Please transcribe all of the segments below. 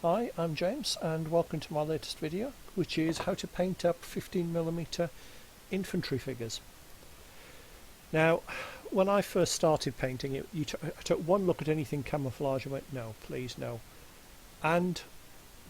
Hi, I'm James and welcome to my latest video, which is how to paint up 15mm infantry figures. Now, when I first started painting it, I took one look at anything camouflage and went, no, please, no. And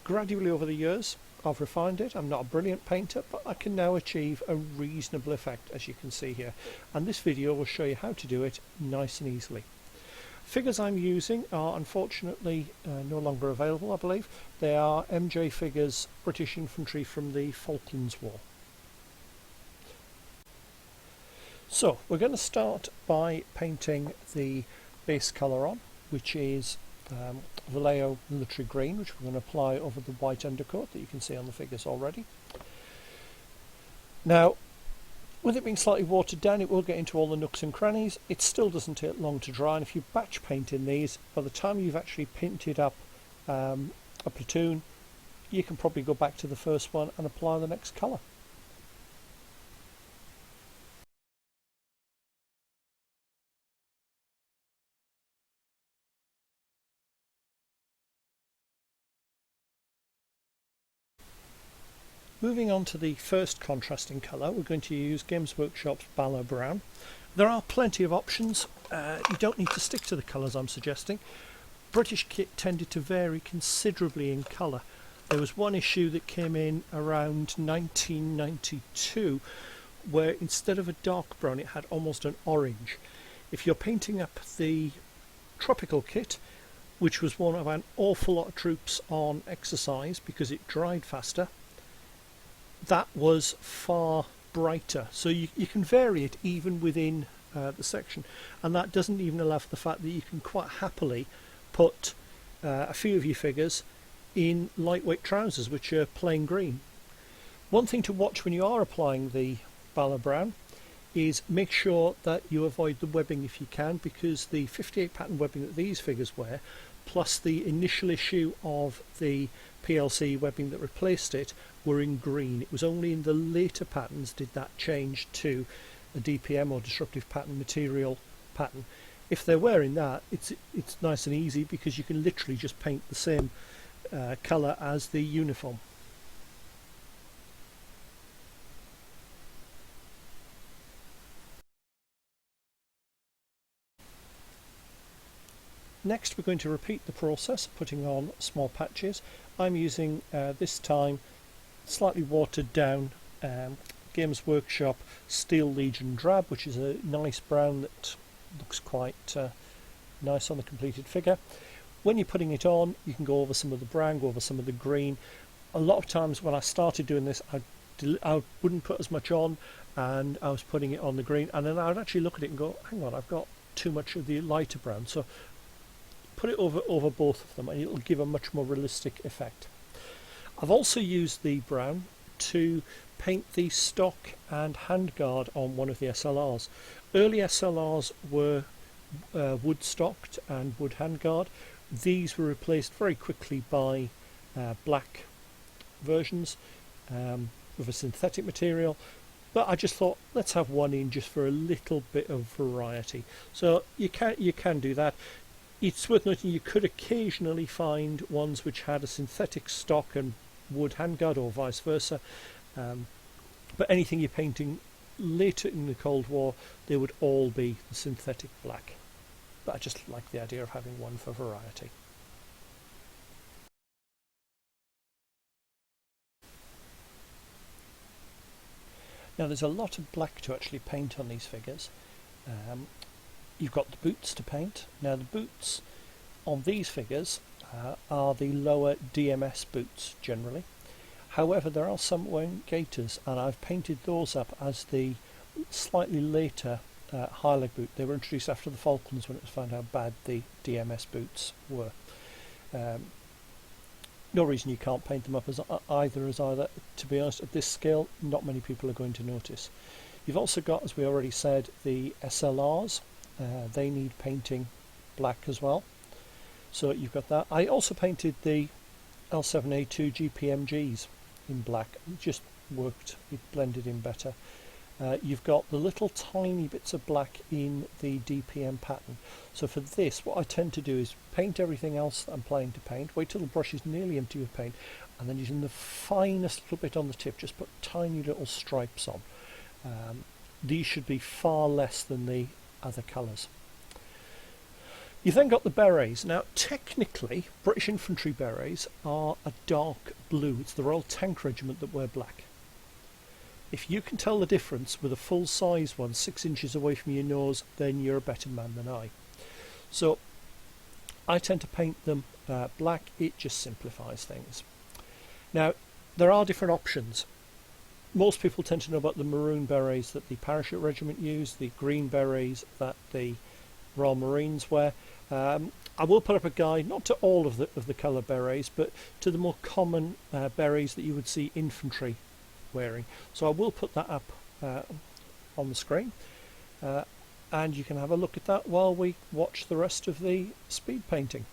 gradually over the years, I've refined it. I'm not a brilliant painter, but I can now achieve a reasonable effect, as you can see here. And this video will show you how to do it nice and easily. Figures I'm using are unfortunately no longer available, I believe. They are MJ figures, British infantry from the Falklands War. So we're going to start by painting the base colour on, which is Vallejo military green, which we're going to apply over the white undercoat that you can see on the figures already. Now, with it being slightly watered down, it will get into all the nooks and crannies. It still doesn't take long to dry, and if you batch paint in these, by the time you've actually painted up a platoon, you can probably go back to the first one and apply the next colour. Moving on to the first contrasting colour, we're going to use Games Workshop's Bala Brown. There are plenty of options. You don't need to stick to the colours I'm suggesting. British kit tended to vary considerably in colour. There was one issue that came in around 1992 where instead of a dark brown it had almost an orange. If you're painting up the tropical kit, which was one of an awful lot of troops on exercise because it dried faster, that was far brighter, so you can vary it even within the section, and that doesn't even allow for the fact that you can quite happily put a few of your figures in lightweight trousers which are plain green. One thing to watch when you are applying the Bala Brown is make sure that you avoid the webbing if you can, because the 58 pattern webbing that these figures wear, plus the initial issue of the PLC webbing that replaced it, were in green. It was only in the later patterns did that change to a DPM or disruptive pattern material pattern. If they're wearing that, it's nice and easy because you can literally just paint the same colour as the uniform. Next we're going to repeat the process, putting on small patches. I'm using this time slightly watered down Games Workshop Steel Legion Drab, which is a nice brown that looks quite nice on the completed figure. When you're putting it on, you can go over some of the brown, go over some of the green. A lot of times when I started doing this, I wouldn't put as much on, and I was putting it on the green, and then I would actually look at it and go, hang on, I've got too much of the lighter brown. So put it over both of them and it'll give a much more realistic effect. I've also used the brown to paint the stock and handguard on one of the SLRs. Early SLRs were wood stocked and wood handguard. These were replaced very quickly by black versions with a synthetic material, but I just thought let's have one in just for a little bit of variety. So you can do that. It's worth noting you could occasionally find ones which had a synthetic stock and wood handguard or vice versa, but anything you're painting later in the Cold War, they would all be the synthetic black. But I just like the idea of having one for variety. Now there's a lot of black to actually paint on these figures. You've got the boots to paint. Now the boots on these figures are the lower DMS boots generally. However, there are some wearing gaiters, and I've painted those up as the slightly later high leg boot. They were introduced after the Falklands when it was found how bad the DMS boots were. No reason you can't paint them up as either. To be honest, at this scale, not many people are going to notice. You've also got, as we already said, the SLRs. They need painting black as well, so you've got that. I also painted the L7A2 GPMGs in black. It just worked, it blended in better. you've got the little tiny bits of black in the DPM pattern. So for this, what I tend to do is paint everything else that I'm planning to paint, wait till the brush is nearly empty of paint, and then using the finest little bit on the tip, just put tiny little stripes on. These should be far less than the other colours. You've then got the berets. Now technically British infantry berets are a dark blue. It's the Royal Tank Regiment that wear black. If you can tell the difference with a full size one 6 inches away from your nose, then you're a better man than I. So I tend to paint them black. It just simplifies things. Now there are different options. Most people tend to know about the maroon berets that the Parachute Regiment use, the green berets that the Royal Marines wear. I will put up a guide, not to all of the colour berets, but to the more common berets that you would see infantry wearing. So I will put that up on the screen, and you can have a look at that while we watch the rest of the speed painting.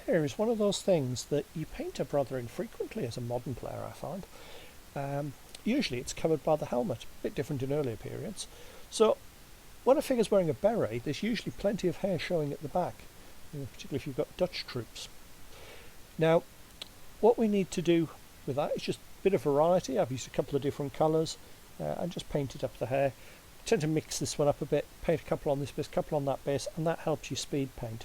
Hair is one of those things that you paint up rather infrequently as a modern player, I find. Usually it's covered by the helmet, a bit different in earlier periods. So when a figure's wearing a beret, there's usually plenty of hair showing at the back, particularly if you've got Dutch troops. Now, what we need to do with that is just a bit of variety. I've used a couple of different colours and just painted up the hair. I tend to mix this one up a bit, paint a couple on this base, a couple on that base, and that helps you speed paint.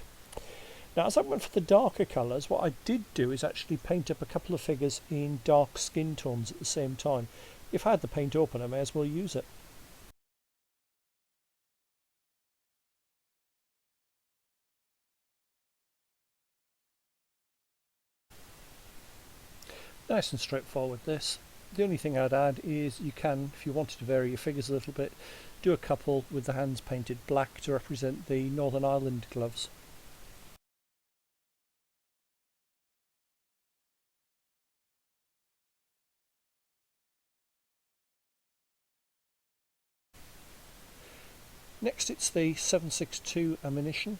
Now, as I went for the darker colours, what I did do is actually paint up a couple of figures in dark skin tones at the same time. If I had the paint open, I may as well use it. Nice and straightforward this. The only thing I'd add is you can, if you wanted to vary your figures a little bit, do a couple with the hands painted black to represent the Northern Ireland gloves. Next it's the 7.62 ammunition.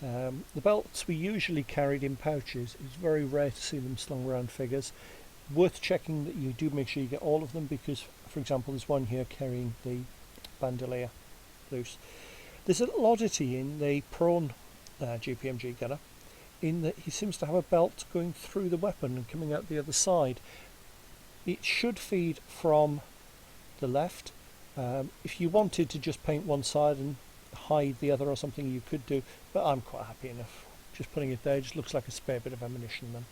The belts we usually carried in pouches. It's very rare to see them slung around figures. Worth checking that you do make sure you get all of them, because for example there's one here carrying the bandolier loose. There's a little oddity in the prone GPMG gunner in that he seems to have a belt going through the weapon and coming out the other side. It should feed from the left. If you wanted to just paint one side and hide the other or something, you could do, but I'm quite happy enough just putting it there. It just looks like a spare bit of ammunition then.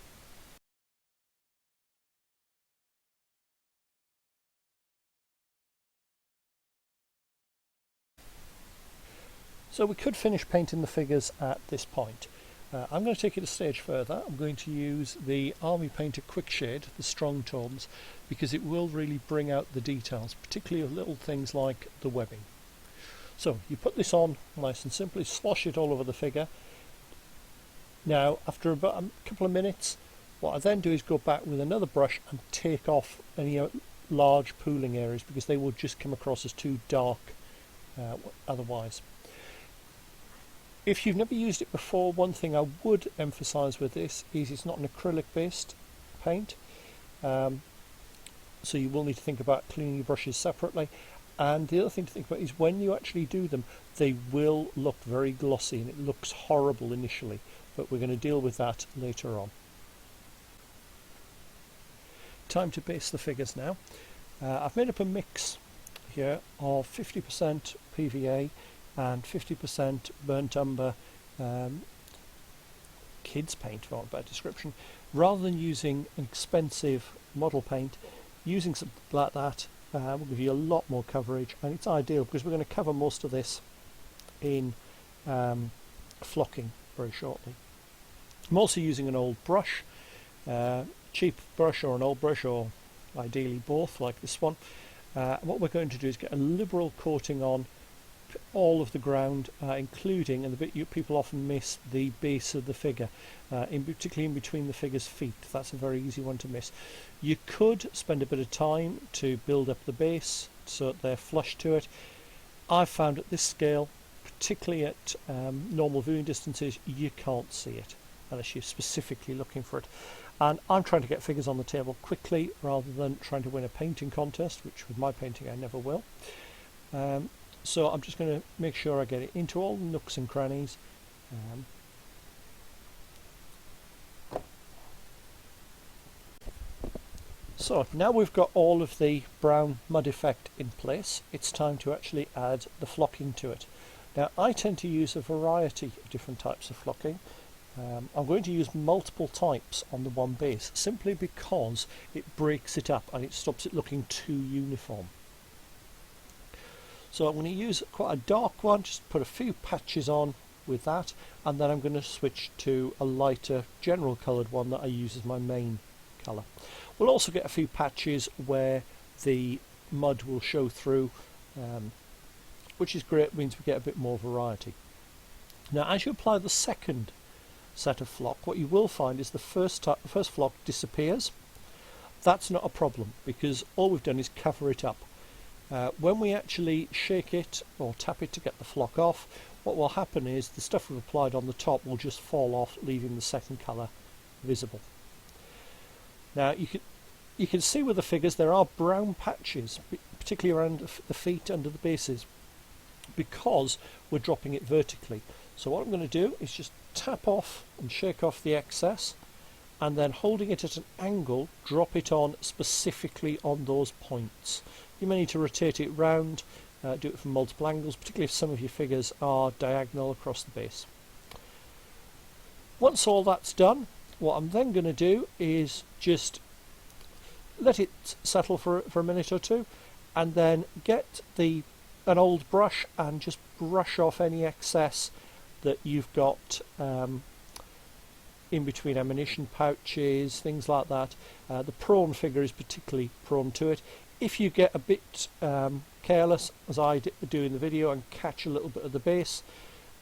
So we could finish painting the figures at this point. I'm going to take it a stage further. I'm going to use the Army Painter Quick Shade, the strong tones, because it will really bring out the details, particularly of little things like the webbing. So you put this on nice and simply, slosh it all over the figure. Now after about a couple of minutes, what I then do is go back with another brush and take off any large pooling areas, because they will just come across as too dark otherwise. If you've never used it before, one thing I would emphasise with this is it's not an acrylic based paint, so you will need to think about cleaning your brushes separately. And the other thing to think about is when you actually do them, they will look very glossy and it looks horrible initially, but we're going to deal with that later on. Time to base the figures now. I've made up a mix here of 50% PVA and 50% burnt umber kids paint, for want of a better description. Rather than using an expensive model paint, using something like that will give you a lot more coverage, and it's ideal because we're going to cover most of this in flocking very shortly. I'm also using an old brush, cheap brush or an old brush, or ideally both like this one. What we're going to do is get a liberal coating on all of the ground, including, and the bit people often miss, the base of the figure, particularly in between the figure's feet. That's a very easy one to miss. You could spend a bit of time to build up the base so that they're flush to it. I've found at this scale, particularly at normal viewing distances, you can't see it unless you're specifically looking for it. And I'm trying to get figures on the table quickly rather than trying to win a painting contest, which with my painting I never will. So I'm just going to make sure I get it into all the nooks and crannies. So now we've got all of the brown mud effect in place, it's time to actually add the flocking to it. Now I tend to use a variety of different types of flocking. I'm going to use multiple types on the one base simply because it breaks it up and it stops it looking too uniform. So I'm going to use quite a dark one, just put a few patches on with that, and then I'm going to switch to a lighter general coloured one that I use as my main colour. We'll also get a few patches where the mud will show through, which is great, means we get a bit more variety. Now as you apply the second set of flock, what you will find is the first flock disappears. That's not a problem because all we've done is cover it up. When we actually shake it or tap it to get the flock off, what will happen is the stuff we've applied on the top will just fall off, leaving the second colour visible. Now you can see with the figures there are brown patches, particularly around the feet under the bases, because we're dropping it vertically. So what I'm going to do is just tap off and shake off the excess, and then holding it at an angle, drop it on specifically on those points. You may need to rotate it round, do it from multiple angles, particularly if some of your figures are diagonal across the base. Once all that's done, what I'm then going to do is just let it settle for a minute or two, and then get an old brush and just brush off any excess that you've got in between ammunition pouches, things like that. The prone figure is particularly prone to it. If you get a bit careless, as I do in the video, and catch a little bit of the base,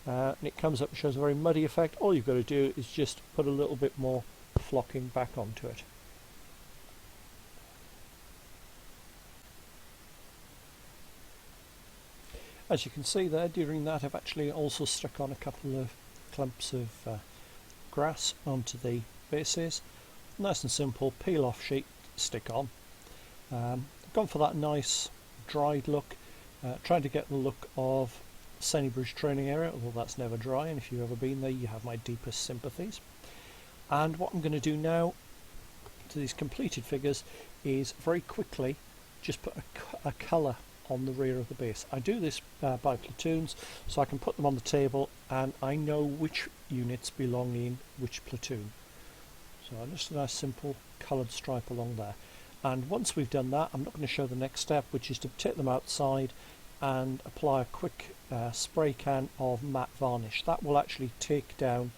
and it comes up and shows a very muddy effect, all you've got to do is just put a little bit more flocking back onto it. As you can see there, during that I've actually also stuck on a couple of clumps of grass onto the bases. Nice and simple, peel off sheet, stick on. Gone for that nice dried look, trying to get the look of Sennybridge training area, although that's never dry, and if you've ever been there you have my deepest sympathies. And what I'm going to do now to these completed figures is very quickly just put a colour on the rear of the base. I do this by platoons, so I can put them on the table and I know which units belong in which platoon. So just a nice simple coloured stripe along there. And once we've done that, I'm not going to show the next step, which is to take them outside and apply a quick spray can of matte varnish. That will actually take down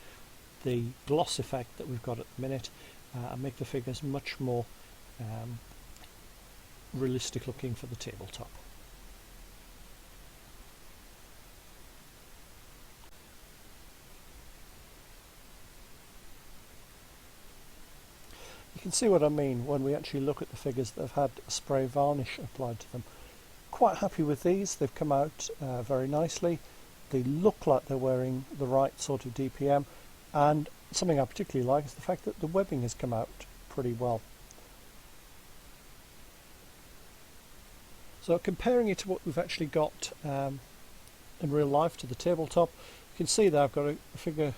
the gloss effect that we've got at the minute and make the figures much more realistic looking for the tabletop. You can see what I mean when we actually look at the figures that have had spray varnish applied to them. Quite happy with these, they've come out very nicely. They look like they're wearing the right sort of DPM, and something I particularly like is the fact that the webbing has come out pretty well. So comparing it to what we've actually got in real life to the tabletop, you can see that I've got a figure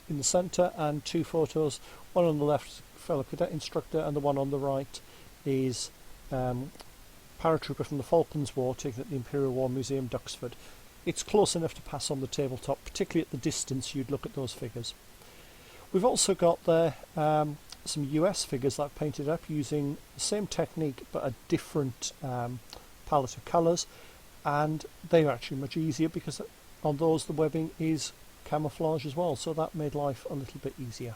in the centre and two photos. One on the left is a fellow cadet instructor, and the one on the right is paratrooper from the Falklands War taken at the Imperial War Museum, Duxford. It's close enough to pass on the tabletop, particularly at the distance you'd look at those figures. We've also got there some US figures that I've painted up using the same technique but a different palette of colours, and they're actually much easier because on those the webbing is camouflage as well, so that made life a little bit easier.